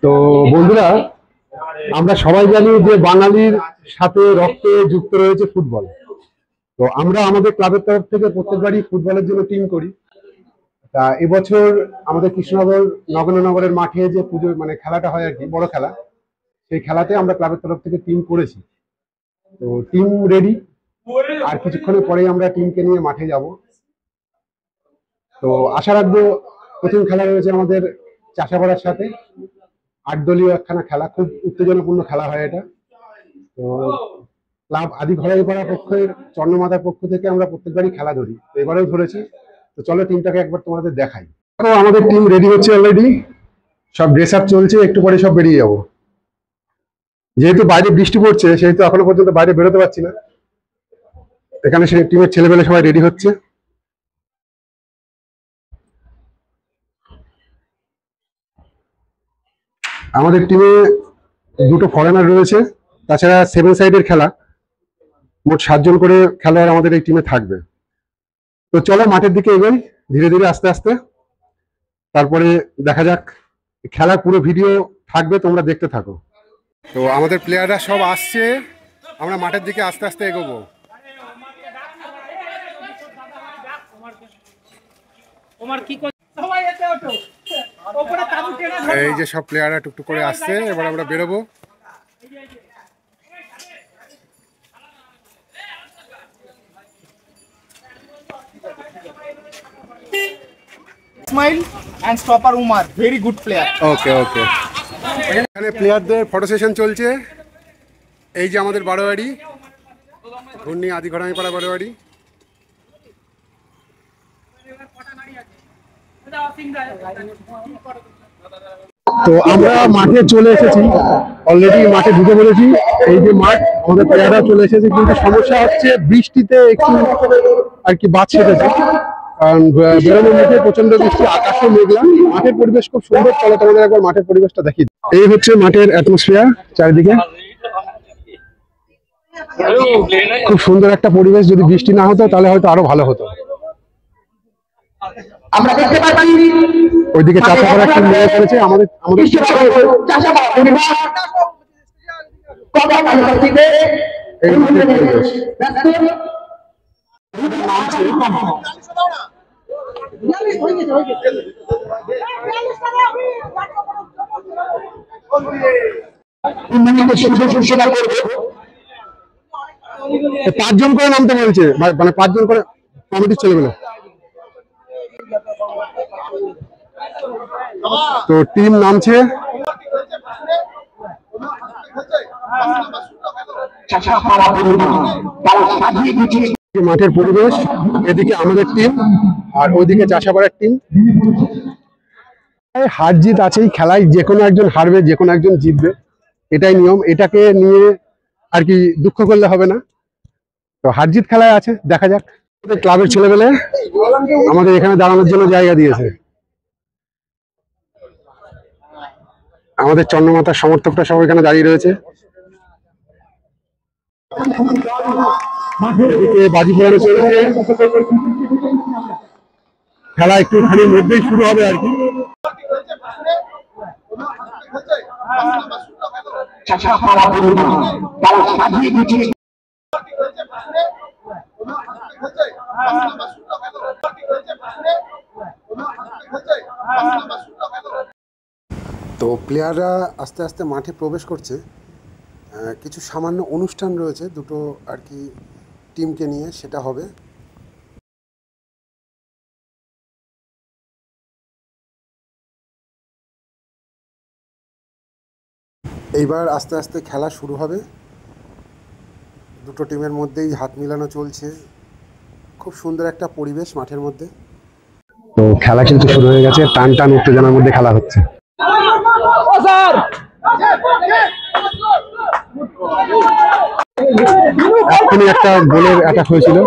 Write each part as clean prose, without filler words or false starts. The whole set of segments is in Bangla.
তো বন্ধুরা, আমরা সবাই জানি যে বাঙালির সাথে রক্তে যুক্ত রয়েছে ফুটবল। তো আমরা আমাদের ক্লাবের তরফ থেকে প্রত্যেকবারই ফুটবলের জন্য টিম করি। তা এবছর আমাদের কৃষ্ণনগর নগরের মাঠে যে পুজো মানে খেলাটা হয় আর কি, বড় খেলা, সেই খেলাতে আমরা ক্লাবের তরফ থেকে টিম করেছি। তো টিম রেডি, আর কিছুক্ষণের পরেই আমরা টিমকে নিয়ে মাঠে যাব। তো আশা রাখবো প্রথম খেলা রয়েছে আমাদের চাষাপাড়ার সাথে, 8 দলীয় একখানা খেলা, খুব উত্তেজনাপূর্ণ খেলা হয় এটা। তো ক্লাব আদি ঘরাইপাড়া পক্ষের চন্দ্রমাতার পক্ষ থেকে আমরা প্রত্যেকবারই খেলা ধরি, তো এবারেও ধরেছি। তো চলো টিমটাকে একবার তোমাদের দেখাই। তো আমাদের টিম রেডি হচ্ছে অলরেডি, সব ড্রেস আপ চলছে, একটু পরে সব বেরিয়ে যাবো। যেহেতু বাইরে বৃষ্টি পড়ছে সেহেতু এখনো পর্যন্ত বাইরে বেরোতে পারছি না। এখানে সেই টিমের ছেলেবেলা সবাই রেডি হচ্ছে। আমাদের টিমে দুটো ফরেনার রয়েছে, তাছাড়া 7 সাইডের খেলা, মোট 7 জন করে খেলোয়াড় আমাদের এই টিমে থাকবে। তো চলো মাঠের দিকে এগোই ধীরে ধীরে আস্তে আস্তে, তারপরে দেখা যাক। খেলার পুরো ভিডিও থাকবে, তোমরা দেখতে থাকো। তো আমাদের প্লেয়াররা সব আসছে, আমরা মাঠের দিকে আস্তে আস্তে এগোবো। এই যে সব প্লেয়াররা টুকটুক করে আসছে, এবার আমরা বেরোবো। Ismail and stopper Umar, very good player. ওকে ওকে। এখানে প্লেয়ারদের ফটো সেশন চলছে। এই যে আমাদের বারোয়ারি, ঘূর্ণি আদি ঘরামিপাড়া বারোয়ারি। তো আমরা মাঠে চলে এসেছি, অলরেডি মাঠে ঢুকে পড়েছি। এই যে মাঠ, আমাদের প্লেয়াররা চলে এসেছে, কিন্তু সমস্যা হচ্ছে বৃষ্টিতে একটু আর কি বাদ সেটেছে, কারণ বেরোনোর মুখে প্রচন্ড বৃষ্টি, আকাশে মেঘলা। মাঠের পরিবেশ খুব সুন্দর, চলো তোমাদের একবার মাঠের পরিবেশটা দেখি। এই হচ্ছে মাঠের অ্যাটমসফিয়ার, চারিদিকে খুব সুন্দর একটা পরিবেশ। যদি বৃষ্টি না হতো তাহলে হয়তো আরো ভালো হতো। আমরা দেখতে পাচ্ছি ওইদিকে চাষাবাদ একটা নিয়ে করেছে আমাদের এই মাঠের পরিবেশ। পাঁচজন করে নামতে বলছে, মানে 5 জন করে কমিটির ছেলেমেলে। তো টিম নামছে, মাঠের পরিবেশ, এদিকে আমাদের টিম আর ওইদিকে চাষাবাড়ার টিম। হার জিত আছেই খেলায়, যে কোনো একজন হারবে, যে কোনো একজন জিতবে, এটাই নিয়ম। এটাকে নিয়ে আর কি দুঃখ করলে হবে না। তো হার জিত খেলায় আছে, দেখা যাক। ক্লাবের ছেলেবেলে আমাদের এখানে দাঁড়ানোর জন্য জায়গা দিয়েছে। আমাদের চন্দ্রমাতার সমর্থকরা সব এখানে দাঁড়িয়ে রয়েছে। বাজি পোড়ানো চলছে, খেলা একটুখানির মধ্যেই শুরু হবে আর কি। তো প্লেয়াররা আস্তে আস্তে মাঠে প্রবেশ করছে। কিছু সামান্য অনুষ্ঠান রয়েছে দুটো আর কি টিমকে নিয়ে, সেটা হবে। এইবার আস্তে আস্তে খেলা শুরু হবে। দুটো টিমের মধ্যেই হাত মিলানো চলছে, খুব সুন্দর একটা পরিবেশ মাঠের মধ্যে। তো খেলা কিন্তু শুরু হয়ে গেছে, টান টান উত্তেজনার মধ্যে খেলা হচ্ছে। এক্ষুনি একটা গোলের অ্যাটাক হয়েছিল,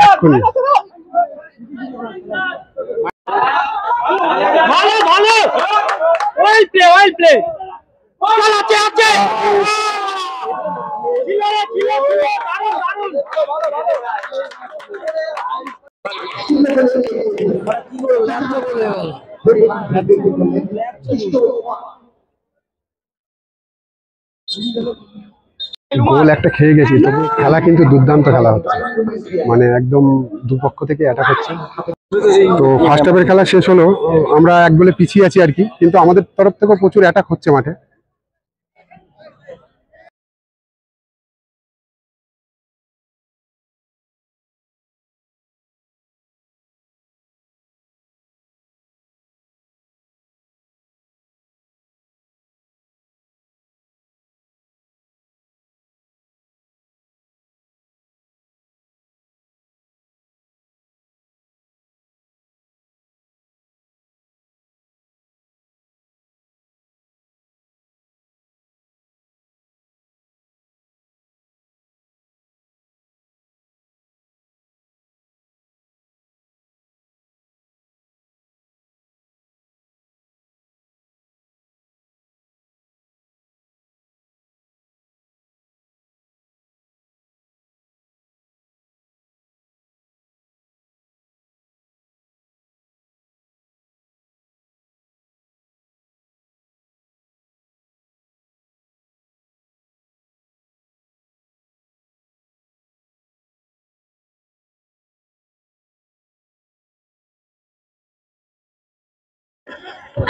এক্ষুনি। গোল একটা খেয়ে গেছি, তবু খেলা কিন্তু দুর্দান্ত খেলা হচ্ছে, মানে একদম দুপক্ষ থেকে অ্যাটাক হচ্ছে। তো ফার্স্ট হাফের খেলা শেষ হলো, আমরা এক গোলে পিছিয়ে আছি আর কি, কিন্তু আমাদের তরফ থেকেও প্রচুর অ্যাটাক হচ্ছে মাঠে।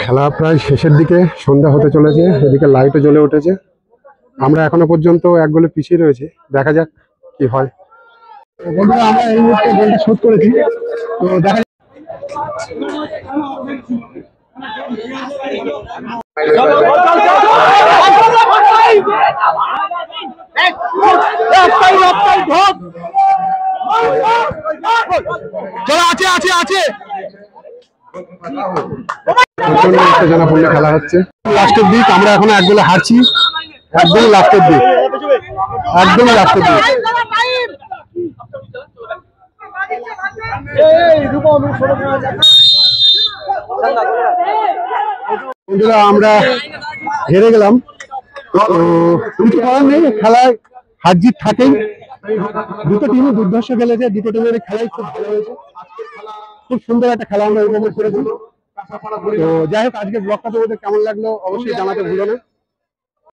খেলা প্রায় শেষের দিকে, সন্ধ্যা হতে চলেছে, এদিকে লাইটও জ্বলে উঠেছে। আমরা এখনো পর্যন্ত এক গোলে পিছিয়ে রয়েছে, দেখা যাক কি হয়। বন্ধুরা, আমরা এই মুহূর্তে গোলটা শোধ করেছি, তো দেখা যাক। প্রচন্ড উত্তেজনাপূর্ণ খেলা হচ্ছে, লাস্টের দিক। আমরা এখনো এক গোলে হারছি, একদমই লাস্টের দিক, একদমই লাস্টের দিক। বন্ধুরা, আমরা হেরে গেলাম, তো কিছু করার নেই, খেলায় হার জিত থাকেই। দুটো টিমই দুর্ধর্ষ খেলেছে, দুটো টিমের খেলাই খুব ভালো হয়েছে, খুব সুন্দর একটা খেলা আমরা উপভোগ করেছি। তো যাই হোক, আজকের ব্লগটা তোমাদের কেমন লাগলো অবশ্যই জানাতে ভুলো না।